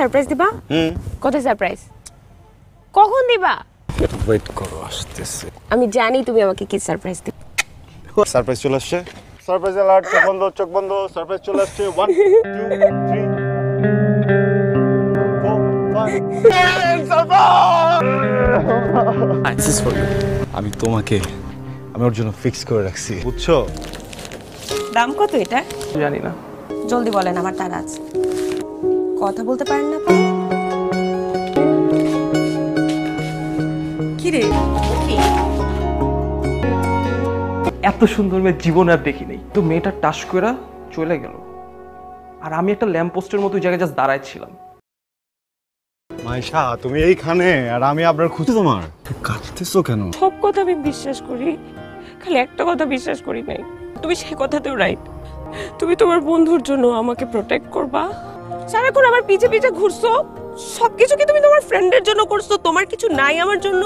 Surprise দিবা? কত surprise? কখন দিবা? ওয়েট করো, আসতেছে। আমি জানি তুমি আমাকে কি সারপ্রাইজ দিবে। সারপ্রাইজ চলে আসছে। সারপ্রাইজ অ্যালার্ট, চোখ বন্ধ, সারপ্রাইজ চলে আসছে। 1 2 3 4 5 সারপ্রাইজ ফর ইউ। আমি ওর জন্য ফিক্স করে রাখছি, বুঝছো? দাম কত এটা? জানি না। জলদি বলেন, আমার তাড়া আছে। কথা বলতে পারেন না আপনি? কি রে? কি? এত সুন্দর মেয়ে জীবনে আর দেখি নাই। তো মেয়েটা টাস করে চলে গেল, আর আমি একটা ল্যাম্প পোস্টের মতো জায়গায় জাস্ট দাঁড়ায় ছিলাম। মাইশা, তুমি এইখানে আর আমি আপনার খুঁজে তোমার। কাঁদতেছো কেন? সব কথা আমি বিশ্বাস করি, খালি একটা কথা বিশ্বাস করি নাই। তুমি সেই কথাতেও রাইট। তুমি তোমার বন্ধুর জন্য আমাকে প্রোটেক্ট করবা, সারাক্ষণ আমার পিছে পিছে ঘুরছো। সবকিছু কি তুমি তোমার ফ্রেন্ডের জন্য করছো? তোমার কিছু নাই আমার জন্য?